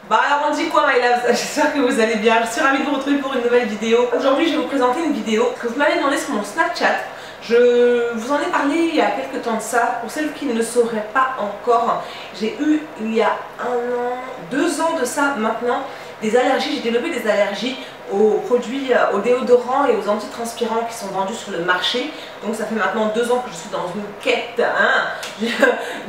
Bah alors on dit quoi my loves? J'espère que vous allez bien, je suis ravie de vous retrouver pour une nouvelle vidéo. Aujourd'hui je vais vous présenter une vidéo que vous m'avez demandé sur mon Snapchat. Je vous en ai parlé il y a quelques temps de ça. Pour celles qui ne le sauraient pas encore, j'ai eu il y a 1 an, 2 ans de ça maintenant, des allergies. J'ai développé des allergies aux produits, aux déodorants et aux antitranspirants qui sont vendus sur le marché. Donc ça fait maintenant 2 ans que je suis dans une quête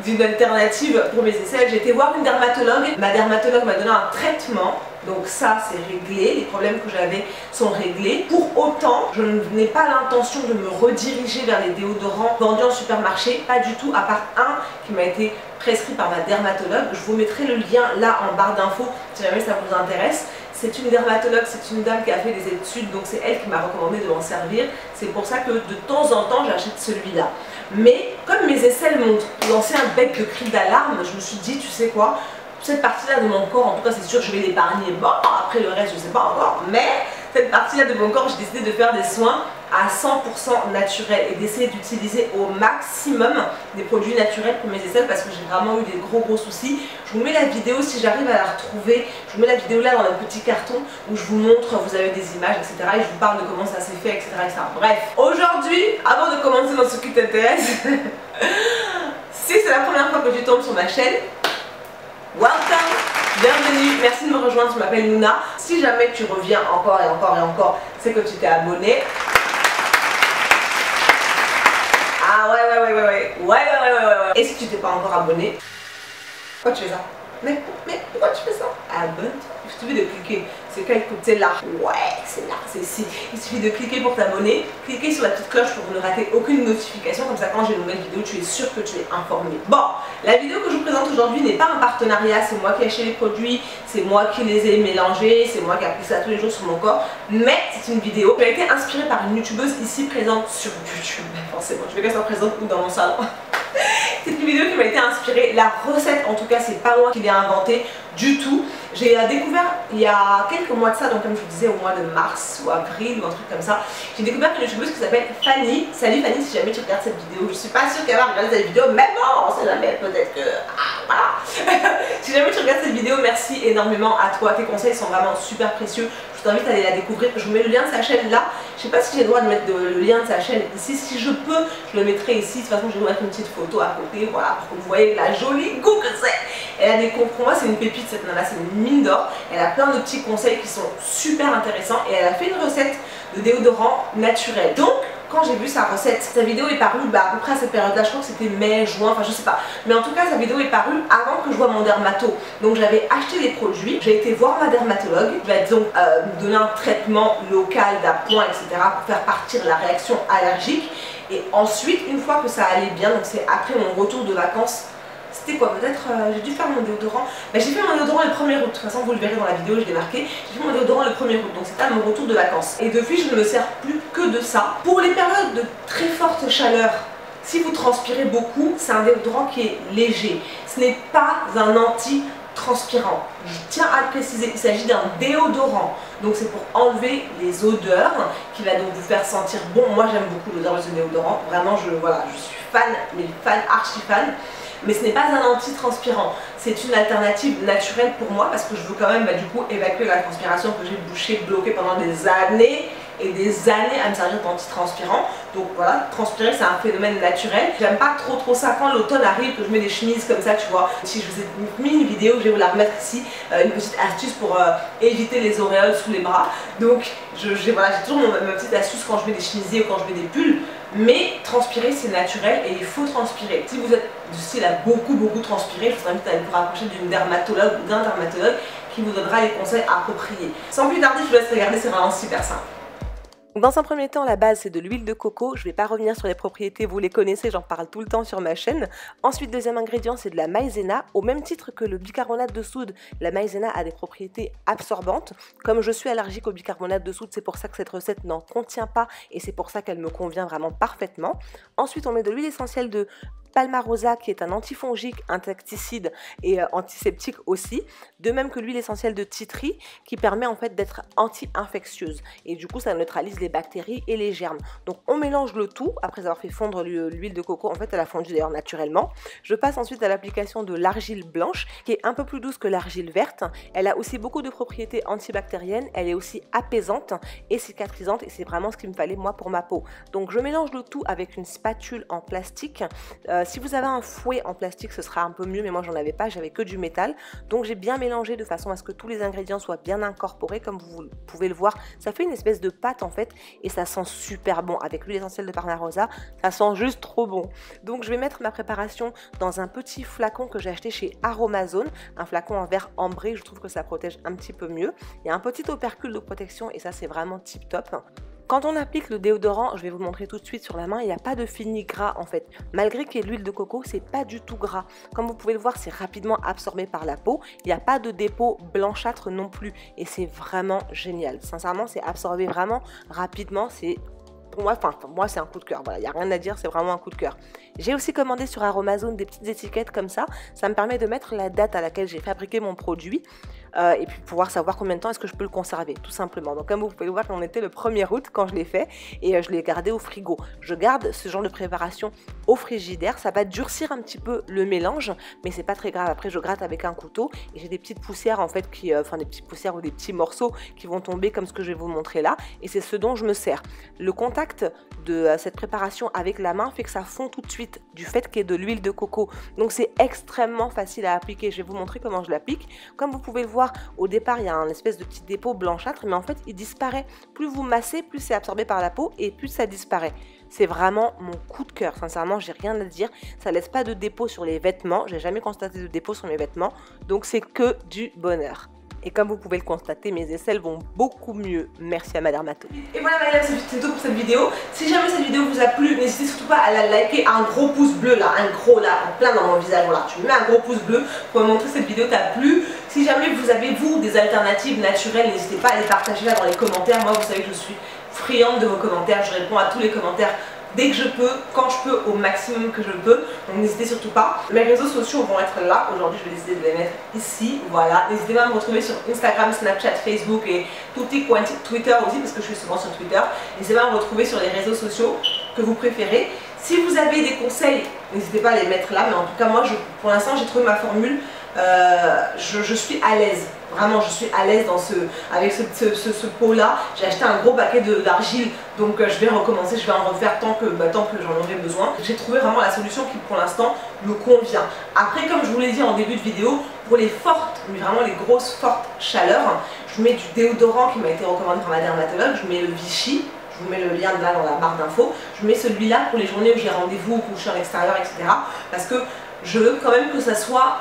d'une alternative pour mes aisselles. J'ai été voir une dermatologue. Ma dermatologue m'a donné un traitement. Donc ça c'est réglé, les problèmes que j'avais sont réglés. Pour autant, je n'ai pas l'intention de me rediriger vers les déodorants vendus en supermarché. Pas du tout, à part un qui m'a été prescrit par ma dermatologue. Je vous mettrai le lien là en barre d'infos si jamais ça vous intéresse. C'est une dermatologue, c'est une dame qui a fait des études, donc c'est elle qui m'a recommandé de m'en servir. C'est pour ça que de temps en temps j'achète celui-là. Mais comme mes aisselles m'ont lancé un bec de cri d'alarme, je me suis dit, tu sais quoi, cette partie-là de mon corps, en tout cas c'est sûr que je vais l'épargner. Bon, après le reste je ne sais pas encore, mais cette partie-là de mon corps, j'ai décidé de faire des soins à 100% naturels et d'essayer d'utiliser au maximum des produits naturels pour mes aisselles parce que j'ai vraiment eu des gros soucis. Je vous mets la vidéo si j'arrive à la retrouver, je vous mets la vidéo là dans le petit carton où je vous montre, vous avez des images, etc. et je vous parle de comment ça s'est fait, etc., etc. Bref, aujourd'hui, avant de commencer dans ce qui t'intéresse, si c'est la première fois que tu tombes sur ma chaîne, welcome, bienvenue, merci de me rejoindre, je m'appelle Nouna. Si jamais tu reviens encore et encore et encore, c'est que tu t'es abonné. Ah ouais. Et si tu t'es pas encore abonné, pourquoi tu fais ça? Mais pourquoi tu fais ça? Abonne-toi. Il suffit de cliquer. C'est quel côté là? Ouais, c'est là, c'est ici. Il suffit de cliquer pour t'abonner. Cliquez sur la petite cloche pour ne rater aucune notification. Comme ça, quand j'ai une nouvelle vidéo, tu es sûr que tu es informé. Bon, la vidéo que je vous présente aujourd'hui n'est pas un partenariat. C'est moi qui ai acheté les produits. C'est moi qui les ai mélangés. C'est moi qui applique ça tous les jours sur mon corps. Mais c'est une vidéo qui a été inspirée par une youtubeuse ici présente sur YouTube. Forcément, je vais qu'elle soit présente ou dans mon salon. C'est une vidéo qui m'a été inspirée. La recette, en tout cas, c'est pas moi qui l'ai inventée du tout. J'ai découvert il y a quelques mois de ça, donc comme je vous disais au mois de mars ou avril ou un truc comme ça, j'ai découvert une youtubeuse qui s'appelle Fanny. Salut Fanny, si jamais tu regardes cette vidéo, je suis pas sûre qu'elle va regarder cette vidéo, mais bon, on sait jamais, peut-être que... voilà. Si jamais tu regardes cette vidéo, merci énormément à toi, tes conseils sont vraiment super précieux. Je t'invite à aller la découvrir. Je vous mets le lien de sa chaîne là. Je sais pas si j'ai le droit de mettre le lien de sa chaîne ici. Si je peux, je le mettrai ici. De toute façon, je vais vous mettre une petite photo à côté. Voilà, pour que vous voyez la jolie goût que c'est. Elle a des comptes. Pour moi, c'est une pépite cette nana. C'est une mine d'or. Elle a plein de petits conseils qui sont super intéressants. Et elle a fait une recette de déodorant naturel. Donc, quand j'ai vu sa recette, sa vidéo est parue à peu près à cette période-là, je crois que c'était mai, juin, enfin je sais pas. Mais en tout cas, sa vidéo est parue avant que je vois mon dermato. Donc j'avais acheté les produits, j'ai été voir ma dermatologue, qui va donc me donner un traitement local d'appoint, etc. pour faire partir la réaction allergique. Et ensuite, une fois que ça allait bien, donc c'est après mon retour de vacances, c'était quoi? Peut-être j'ai dû faire mon déodorant. J'ai fait mon déodorant le 1er août. De toute façon, vous le verrez dans la vidéo, je l'ai marqué. J'ai fait mon déodorant le 1er août. Donc c'était à mon retour de vacances. Et depuis, je ne me sers plus que de ça. Pour les périodes de très forte chaleur, si vous transpirez beaucoup, c'est un déodorant qui est léger. Ce n'est pas un anti-transpirant. Je tiens à le préciser, il s'agit d'un déodorant. Donc c'est pour enlever les odeurs, qui va donc vous faire sentir bon. Moi j'aime beaucoup l'odeur de ce déodorant. Vraiment, je suis fan, mais fan, archi fan. Mais ce n'est pas un anti-transpirant, c'est une alternative naturelle pour moi parce que je veux quand même du coup évacuer la transpiration que j'ai bouchée, bloquée pendant des années et des années à me servir d'anti-transpirant. Donc voilà, transpirer c'est un phénomène naturel. J'aime pas trop ça quand l'automne arrive, que je mets des chemises comme ça, tu vois. Si je vous ai mis une vidéo, je vais vous la remettre ici, une petite astuce pour éviter les auréoles sous les bras. Donc j'ai toujours ma petite astuce quand je mets des chemisiers ou quand je mets des pulls. Mais transpirer c'est naturel et il faut transpirer. Si vous êtes du style à beaucoup transpirer, je vous invite à vous rapprocher d'une dermatologue ou d'un dermatologue qui vous donnera les conseils appropriés. Sans plus tarder, je vous laisse regarder, c'est vraiment super simple. Dans un premier temps, la base c'est de l'huile de coco. Je ne vais pas revenir sur les propriétés, vous les connaissez, j'en parle tout le temps sur ma chaîne. Ensuite, deuxième ingrédient, c'est de la maïzena. Au même titre que le bicarbonate de soude, la maïzena a des propriétés absorbantes. Comme je suis allergique au bicarbonate de soude, c'est pour ça que cette recette n'en contient pas et c'est pour ça qu'elle me convient vraiment parfaitement. Ensuite, on met de l'huile essentielle de Palmarosa qui est un antifongique, insecticide et antiseptique aussi, de même que l'huile essentielle de tea tree qui permet en fait d'être anti-infectieuse et du coup ça neutralise les bactéries et les germes. Donc on mélange le tout après avoir fait fondre l'huile de coco, en fait elle a fondu d'ailleurs naturellement. Je passe ensuite à l'application de l'argile blanche qui est un peu plus douce que l'argile verte. Elle a aussi beaucoup de propriétés antibactériennes, elle est aussi apaisante et cicatrisante et c'est vraiment ce qu'il me fallait moi pour ma peau. Donc je mélange le tout avec une spatule en plastique. Si vous avez un fouet en plastique ce sera un peu mieux, mais moi j'en avais pas, j'avais que du métal. Donc j'ai bien mélangé de façon à ce que tous les ingrédients soient bien incorporés. Comme vous pouvez le voir, ça fait une espèce de pâte en fait et ça sent super bon. Avec l'huile essentielle de Palmarosa, ça sent juste trop bon. Donc je vais mettre ma préparation dans un petit flacon que j'ai acheté chez Aromazone, un flacon en verre ambré, je trouve que ça protège un petit peu mieux. Il y a un petit opercule de protection et ça c'est vraiment tip top. Quand on applique le déodorant, je vais vous montrer tout de suite sur la main, il n'y a pas de fini gras en fait. Malgré qu'il y ait l'huile de coco, c'est pas du tout gras. Comme vous pouvez le voir, c'est rapidement absorbé par la peau. Il n'y a pas de dépôt blanchâtre non plus. Et c'est vraiment génial. Sincèrement, c'est absorbé vraiment rapidement. C'est... Pour moi, moi c'est un coup de cœur, voilà, il n'y a rien à dire, c'est vraiment un coup de cœur. J'ai aussi commandé sur Aromazone des petites étiquettes comme ça me permet de mettre la date à laquelle j'ai fabriqué mon produit et puis pouvoir savoir combien de temps est-ce que je peux le conserver, tout simplement. Donc comme vous pouvez le voir, on était le 1er août quand je l'ai fait et je l'ai gardé au frigo. Je garde ce genre de préparation au frigidaire, ça va durcir un petit peu le mélange, mais c'est pas très grave. Après je gratte avec un couteau et j'ai des petites poussières en fait, des petites poussières ou des petits morceaux qui vont tomber comme ce que je vais vous montrer là et c'est ce dont je me sers. Le contact de cette préparation avec la main fait que ça fond tout de suite du fait qu'il y ait de l'huile de coco. Donc c'est extrêmement facile à appliquer. Je vais vous montrer comment je l'applique. Comme vous pouvez le voir, au départ il y a un espèce de petit dépôt blanchâtre, mais en fait il disparaît. Plus vous massez, plus c'est absorbé par la peau et plus ça disparaît. C'est vraiment mon coup de cœur. Sincèrement, j'ai rien à dire. Ça laisse pas de dépôt sur les vêtements. J'ai jamais constaté de dépôt sur mes vêtements. Donc c'est que du bonheur. Et comme vous pouvez le constater, mes aisselles vont beaucoup mieux. Merci à ma dermatologue. Et voilà my love, c'est tout pour cette vidéo. Si jamais cette vidéo vous a plu, n'hésitez surtout pas à la liker, un gros pouce bleu là, un gros là, en plein dans mon visage. Voilà, tu me mets un gros pouce bleu pour me montrer que cette vidéo t'a plu. Si jamais vous avez vous des alternatives naturelles, n'hésitez pas à les partager là dans les commentaires. Moi vous savez que je suis friande de vos commentaires, je réponds à tous les commentaires dès que je peux, quand je peux, au maximum que je peux. Donc n'hésitez surtout pas. Mes réseaux sociaux vont être là. Aujourd'hui, je vais décider de les mettre ici. Voilà. N'hésitez pas à me retrouver sur Instagram, Snapchat, Facebook et tutti quanti, Twitter aussi, parce que je suis souvent sur Twitter. N'hésitez pas à me retrouver sur les réseaux sociaux que vous préférez. Si vous avez des conseils, n'hésitez pas à les mettre là. Mais en tout cas, moi, pour l'instant, j'ai trouvé ma formule. Je suis à l'aise. Vraiment, je suis à l'aise avec ce pot là. J'ai acheté un gros paquet d'argile, donc je vais recommencer, je vais en refaire tant que j'en aurai besoin. J'ai trouvé vraiment la solution qui pour l'instant me convient. Après, comme je vous l'ai dit en début de vidéo, pour les fortes, mais vraiment les grosses fortes chaleurs, je mets du déodorant qui m'a été recommandé par ma dermatologue. Je mets le Vichy. Je vous mets le lien là dans la barre d'infos. Je mets celui-là pour les journées où j'ai rendez-vous, où je suis en extérieur, etc. Parce que je veux quand même que ça soit,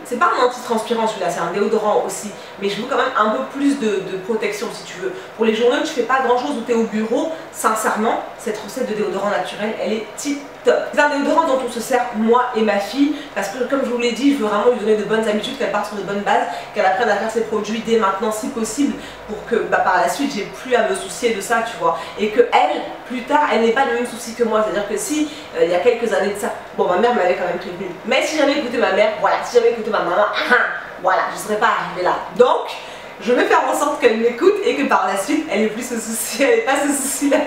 c'est pas un anti-transpirant celui-là, c'est un déodorant aussi, mais je veux quand même un peu plus de protection si tu veux. Pour les journées où tu fais pas grand chose, où tu es au bureau, sincèrement, cette recette de déodorant naturel, elle est tip top. C'est un déodorant dont on se sert moi et ma fille, parce que comme je vous l'ai dit, je veux vraiment lui donner de bonnes habitudes, qu'elle parte sur de bonnes bases, qu'elle apprenne à faire ses produits dès maintenant si possible, pour que par la suite j'ai plus à me soucier de ça, tu vois, et que elle, plus tard, elle n'ait pas le même souci que moi. C'est-à-dire que si il y a quelques années de ça, bon, ma mère m'avait quand même prévenu, mais si j'avais écouté ma mère, voilà, si j'avais écouté ma maman, voilà, je ne serais pas arrivée là. Donc je vais faire en sorte qu'elle m'écoute et que par la suite elle n'ait plus ce souci, elle n'ait pas ce souci là.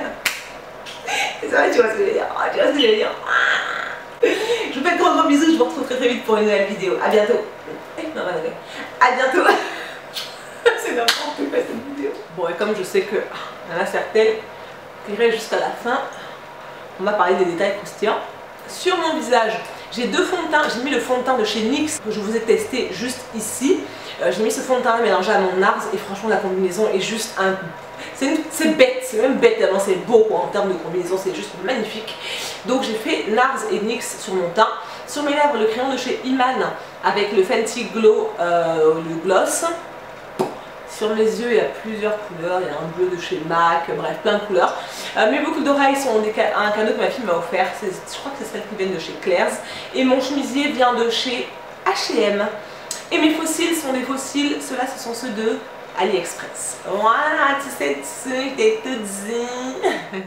C'est vrai, tu vois ce que je veux dire. Tu vois ce que je veux dire. Je vous fais de gros bisous, je vous retrouve très vite pour une nouvelle vidéo. A bientôt. A bientôt. C'est n'importe quoi cette vidéo. Bon, et comme je sais que il y en a certaines qui iraient jusqu'à la fin, on va parler des détails croustillants. Sur mon visage, j'ai deux fonds de teint. J'ai mis le fond de teint de chez NYX que je vous ai testé juste ici. J'ai mis ce fond de teint mélangé à mon NARS et franchement la combinaison est juste un... C'est bête, c'est même bête tellement c'est beau quoi, en termes de combinaison, c'est juste magnifique. Donc j'ai fait NARS et NYX sur mon teint. Sur mes lèvres, le crayon de chez Iman avec le Fenty Glow, le gloss. Sur mes yeux, il y a plusieurs couleurs, il y a un bleu de chez MAC, bref, plein de couleurs. Mes boucles d'oreilles sont un cadeau que ma fille m'a offert, je crois que c'est celles qui viennent de chez Claire's. Et mon chemisier vient de chez H&M. Et mes fossiles sont des fossiles, ceux-là ce sont ceux de AliExpress. Voilà, tu sais, je t'ai tout dit.